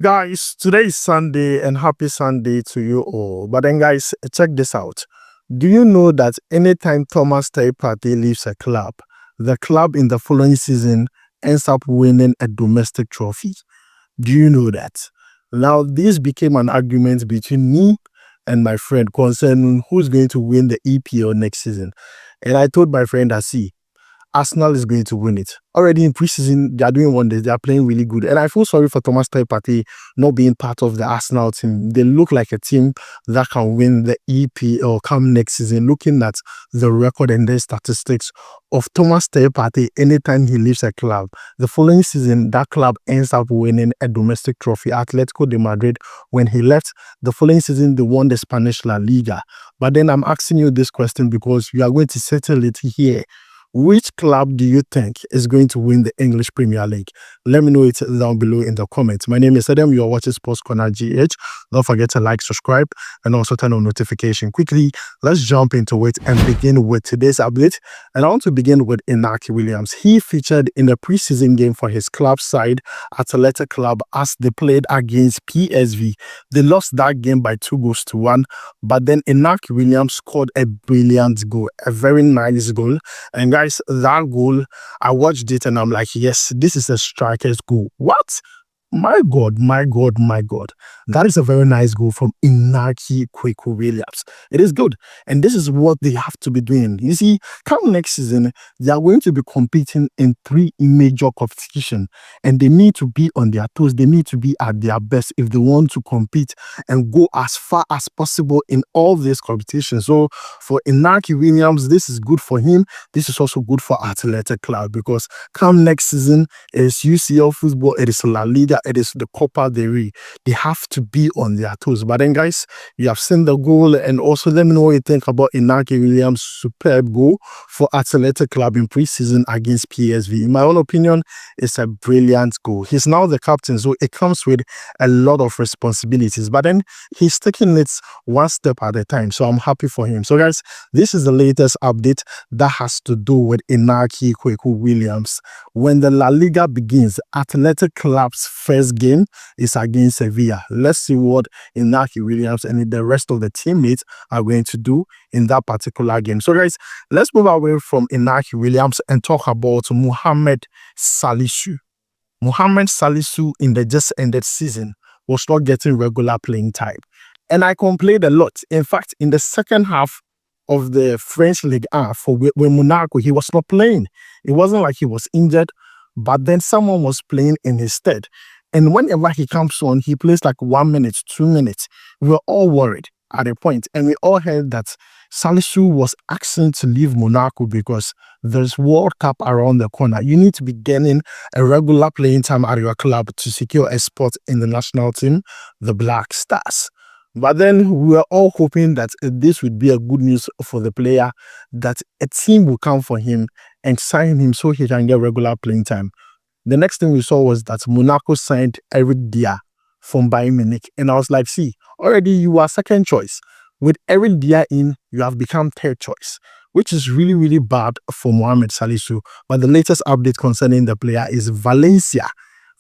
Guys, today is Sunday and happy Sunday to you all. But then, guys, check this out. Do you know that anytime Thomas Partey leaves a club, the club in the following season ends up winning a domestic trophy? Do you know that? Now, this became an argument between me and my friend concerning who's going to win the EPL next season. And I told my friend that, see, Arsenal is going to win it. Already in preseason, they are doing wonders. They are playing really good. And I feel sorry for Thomas Partey not being part of the Arsenal team. They look like a team that can win the EPL come next season, looking at the record and the statistics of Thomas Partey anytime he leaves a club. The following season, that club ends up winning a domestic trophy, Atletico de Madrid. When he left, the following season, they won the Spanish La Liga. But then I'm asking you this question because you are going to settle it here. Which club do you think is going to win the English Premier League? Let me know it down below in the comments. My name is Adam. You are watching SportsCornerGH. Don't forget to like, subscribe, and also turn on notification. Quickly, let's jump into it and begin with today's update. And I want to begin with Inaki Williams. He featured in a preseason game for his club side, Atletico Club, as they played against PSV. They lost that game by 2-1, but then Inaki Williams scored a brilliant goal, a very nice goal. And guys, that goal, I watched it and I'm like, yes, this is a striker's goal. What? My God, my God, my God. That is a very nice goal from Inaki Williams. It is good. And this is what they have to be doing. You see, come next season, they are going to be competing in 3 major competitions. And they need to be on their toes. They need to be at their best if they want to compete and go as far as possible in all these competitions. So for Inaki Williams, this is good for him. This is also good for Athletic Club because come next season, it's UCL football, it is La Liga, it is the Copa del Rey. They have to be on their toes. But then, guys, you have seen the goal, and also let me know what you think about Inaki Williams' superb goal for Athletic Club in preseason against PSV. In my own opinion, it's a brilliant goal. He's now the captain, so it comes with a lot of responsibilities. But then he's taking it one step at a time. So I'm happy for him. So, guys, this is the latest update that has to do with Inaki Williams. When the La Liga begins, Athletic Club's first game is against Sevilla. Let's see what Inaki Williams and the rest of the teammates are going to do in that particular game. So, guys, let's move away from Inaki Williams and talk about Mohammed Salisu. Mohammed Salisu in the just ended season was not getting regular playing time. And I complained a lot. In fact, in the second half of the French Ligue 1 for Monaco, he was not playing. It wasn't like he was injured, but then someone was playing in his stead. And whenever he comes on, he plays like 1 minute, 2 minutes. We were all worried at a point, and we all heard that Salisu was asking to leave Monaco because there's World Cup around the corner. You need to be getting a regular playing time at your club to secure a spot in the national team, the Black Stars. But then we were all hoping that this would be a good news for the player, that a team will come for him and sign him so he can get regular playing time. The next thing we saw was that Monaco signed Eric Dier from Bayern Munich. And I was like, see, already you are second choice. With Eric Dier in, you have become third choice, which is really, really bad for Mohamed Salisu. But the latest update concerning the player is Valencia.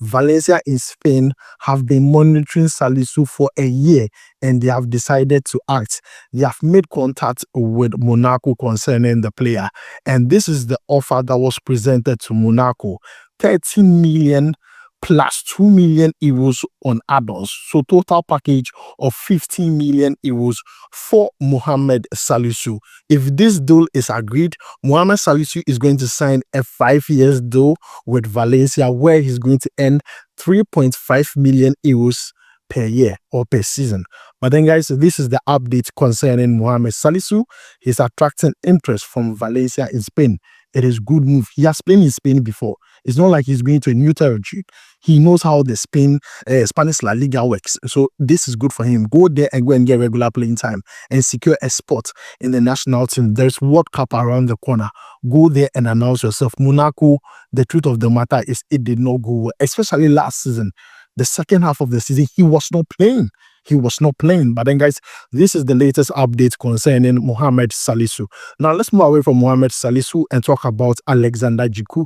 Valencia in Spain have been monitoring Salisu for a year and they have decided to act. They have made contact with Monaco concerning the player. And this is the offer that was presented to Monaco. 13 million plus 2 million euros on add-ons. So total package of 15 million euros for Mohamed Salisu. If this deal is agreed, Mohamed Salisu is going to sign a 5-year deal with Valencia where he's going to earn 3.5 million euros per year or per season. But then, guys, this is the update concerning Mohamed Salisu. He's attracting interest from Valencia in Spain. It is good move. He has played in Spain before. It's not like he's going to a new territory. He knows how the Spanish La Liga works. So this is good for him. Go there and go and get regular playing time and secure a spot in the national team. There's World Cup around the corner. Go there and announce yourself. Monaco, the truth of the matter is it did not go well, especially last season. The second half of the season, he was not playing. He was not playing. But then, guys, this is the latest update concerning Mohamed Salisu. Now, let's move away from Mohamed Salisu and talk about Alexander Djiku.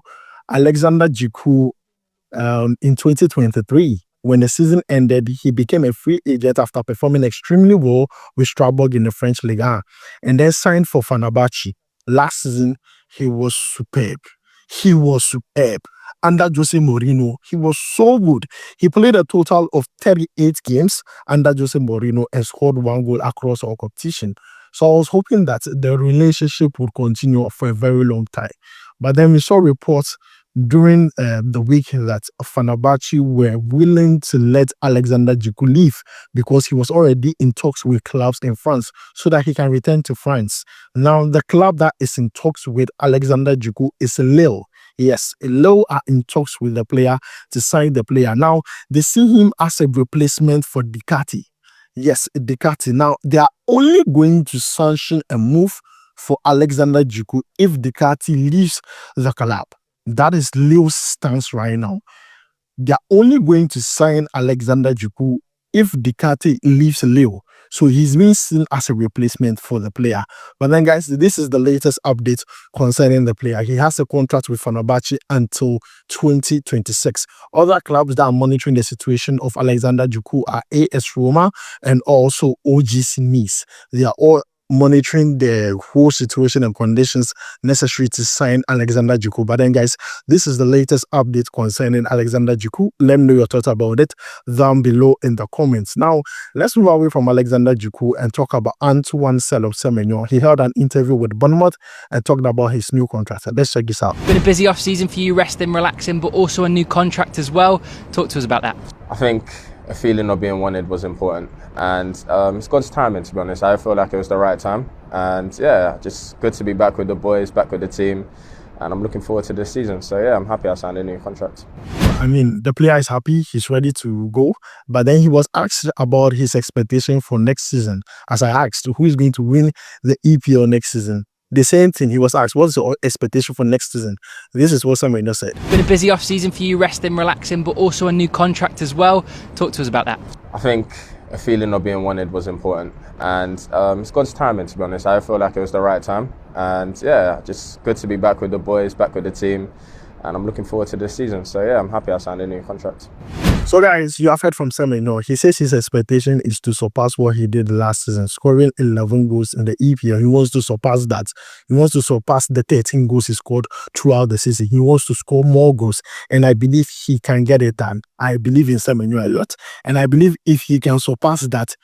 Alexander Djiku, in 2023, When the season ended, he became a free agent after performing extremely well with Strasbourg in the French Ligue 1, and then signed for Fenerbahce. Last season, he was superb. He was superb. Under Jose Mourinho, he was so good. He played a total of 38 games under Jose Mourinho and scored 1 goal across all competition. So I was hoping that the relationship would continue for a very long time. But then we saw reports during the week that Fenerbahce were willing to let Alexander Djiku leave because he was already in talks with clubs in France so that he can return to France. Now, the club that is in talks with Alexander Djiku is Lille. Yes, Lille are in talks with the player to sign the player. Now, they see him as a replacement for Ducati. Yes, Ducati. Now, they are only going to sanction a move for Alexander Djiku if Ducati leaves the club. That is Lille's stance right now. They are only going to sign Alexander Juku if Ducati leaves Lille. So he's being seen as a replacement for the player. But then, guys, this is the latest update concerning the player. He has a contract with Fenerbahce until 2026. Other clubs that are monitoring the situation of Alexander Juku are AS Roma and also OGC Nice. They are all monitoring the whole situation and conditions necessary to sign Alexander Djiku. But then, guys, this is the latest update concerning Alexander Djiku. Let me know your thoughts about it down below in the comments. Now, let's move away from Alexander Djiku and talk about Antoine of Semenyo. He held an interview with Bournemouth and talked about his new contract. Let's check this out. Been a busy off-season for you, resting, relaxing, but also a new contract as well. Talk to us about that. I think a feeling of being wanted was important, and it's God's timing, to be honest. I feel like it was the right time, and yeah, just good to be back with the boys, back with the team, and I'm looking forward to this season. So yeah, I'm happy I signed a new contract. I mean, the player is happy, he's ready to go, but then he was asked about his expectation for next season. As I asked, who is going to win the EPL next season? The same thing, he was asked, what's your expectation for next season? This is what Semenyo said. Been a busy off-season for you, resting, relaxing, but also a new contract as well. Talk to us about that. I think a feeling of being wanted was important, and it's God's timing, to be honest. I feel like it was the right time, and yeah, just good to be back with the boys, back with the team, and I'm looking forward to this season. So yeah, I'm happy I signed a new contract. So guys, you have heard from Semenyo. He says his expectation is to surpass what he did last season, scoring 11 goals in the EPL. He wants to surpass that. He wants to surpass the 13 goals he scored throughout the season. He wants to score more goals, and I believe he can get it done. I believe in Semenyo a lot, and I believe if he can surpass that,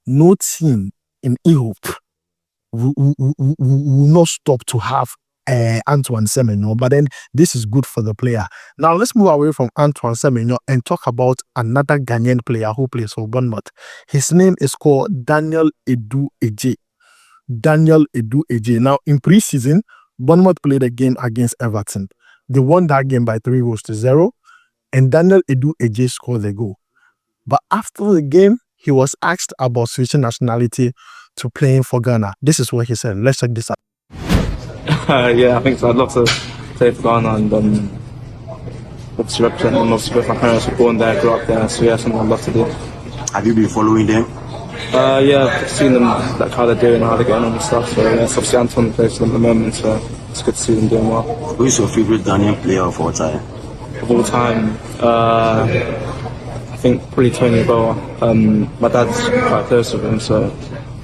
no team in Europe will not stop to have Antoine Semenyo. But then this is good for the player. Now let's move away from Antoine Semenyo and talk about another Ghanaian player who plays for Bournemouth. His name is called Daniel Adjei. Daniel Adjei. Now in pre-season, Bournemouth played a game against Everton. They won that game by 3-0, and Daniel Adjei scored the goal. But after the game, he was asked about switching nationality to playing for Ghana. This is what he said. Let's check this out. Yeah, I think so. I'd love to play for Ghana and obviously represent them. Obviously, both my parents were born there, grew up there, so yeah, something I'd love to do. Have you been following them? Yeah, I've seen them, like how they're doing, how they're getting on and stuff. So yeah, it's obviously Antoine plays for them at the moment, so it's good to see them doing well. Who is your favourite Ghanaian player of all time? Of all time, I think probably Tony Boa. My dad's quite close with him, so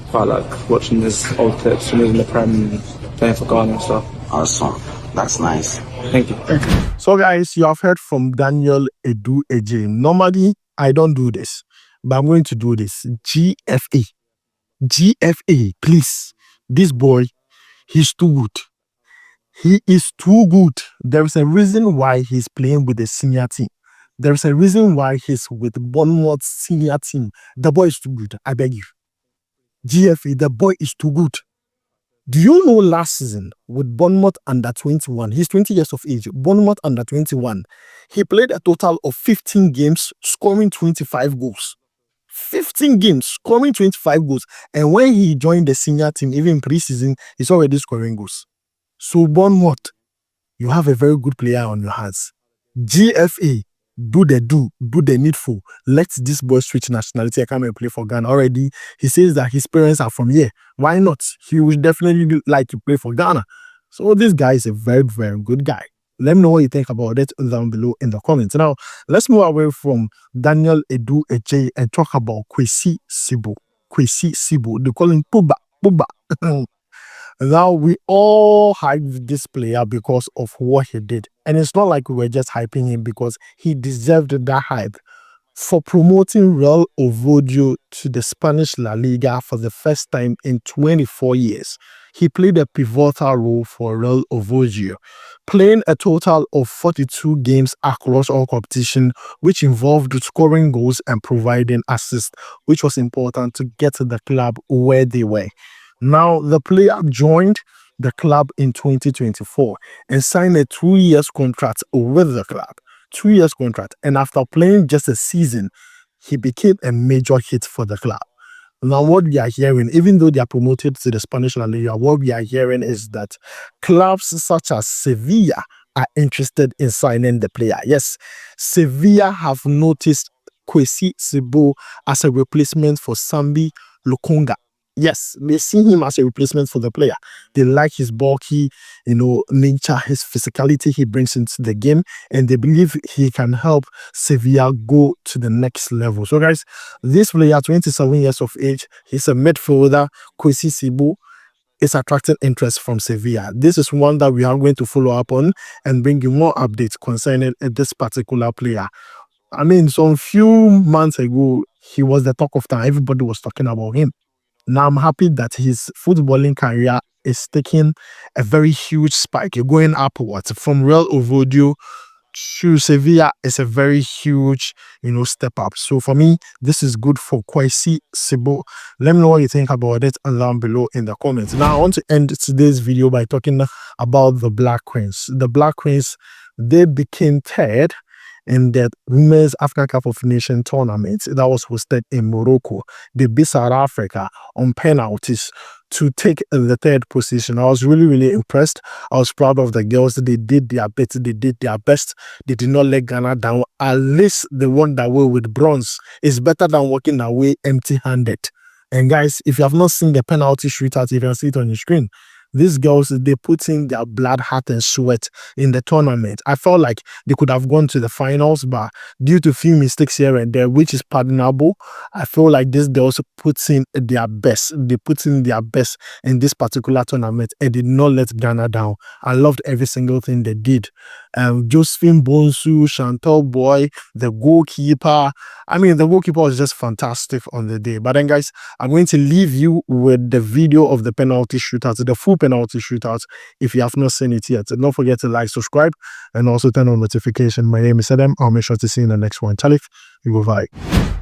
quite like watching his old clips when he was in the Prem and playing for Ghana and stuff. Awesome. That's nice. Thank you. So guys, you have heard from Daniel Adjei. Normally, I don't do this, but I'm going to do this. GFA. GFA, please. This boy, he's too good. He is too good. There is a reason why he's playing with the senior team. There is a reason why he's with Bournemouth senior team. The boy is too good. I beg you. GFA, the boy is too good. Do you know last season with Bournemouth under 21, he's 20 years of age, Bournemouth under 21, he played a total of 15 games, scoring 25 goals. 15 games, scoring 25 goals. And when he joined the senior team, even pre-season, he's already scoring goals. So Bournemouth, you have a very good player on your hands. GFA, do the needful. Let this boy switch nationality and come and play for Ghana. Already, he says that his parents are from here. Why not? He would definitely like to play for Ghana. So this guy is a very, very good guy. Let me know what you think about it down below in the comments. Now, let's move away from Daniel Edu Adjei and talk about Kwasi CEBU. Kwasi CEBU. They call him Puba. Now, we all hyped this player because of what he did. And it's not like we were just hyping him because he deserved that hype. For promoting Real Oviedo to the Spanish La Liga for the first time in 24 years. He played a pivotal role for Real Oviedo, playing a total of 42 games across all competition, which involved scoring goals and providing assists, which was important to get the club where they were. Now, the player joined the club in 2024 and signed a 2-year contract with the club. 2 years contract, and after playing just a season, he became a major hit for the club. Now, what we are hearing, even though they are promoted to the Spanish La Liga, what we are hearing is that clubs such as Sevilla are interested in signing the player. Yes, Sevilla have noticed Quique CEBU as a replacement for Sambi Lukonga. Yes, they see him as a replacement for the player. They like his bulky, nature, his physicality he brings into the game, and they believe he can help Sevilla go to the next level. So, guys, this player, 27 years of age, he's a midfielder, Quique CEBU, is attracting interest from Sevilla. This is one that we are going to follow up on and bring you more updates concerning this particular player. I mean, some few months ago, he was the talk of time. Everybody was talking about him. Now, I'm happy that his footballing career is taking a very huge spike, going upwards from Real Oviedo to Sevilla is a very huge, step up. So for me, this is good for Kwasi CEBU. Let me know what you think about it down below in the comments. Now, I want to end today's video by talking about the Black Queens. The Black Queens, they became third in the Women's African Cup of Nations tournament that was hosted in Morocco. They beat South Africa on penalties to take the third position. I was really, really impressed. I was proud of the girls. They did their best. They did their best. They did not let Ghana down. At least they won that way with bronze. It's better than walking away empty-handed. And guys, if you have not seen the penalty shootout, you can see it on your screen. These girls, they put in their blood, heart, and sweat in the tournament. I felt like they could have gone to the finals, but due to few mistakes here and there, which is pardonable, I feel like these girls put in their best. They put in their best in this particular tournament and did not let Ghana down. I loved every single thing they did. Josephine Bonsu, Chantal Boy, the goalkeeper. I mean, the goalkeeper was just fantastic on the day. But then, guys, I'm going to leave you with the video of the penalty shootout, the full penalty shootout, if you have not seen it yet. And don't forget to like, subscribe, and also turn on notification. My name is Adam. I'll make sure to see you in the next one. Talif, you go bye.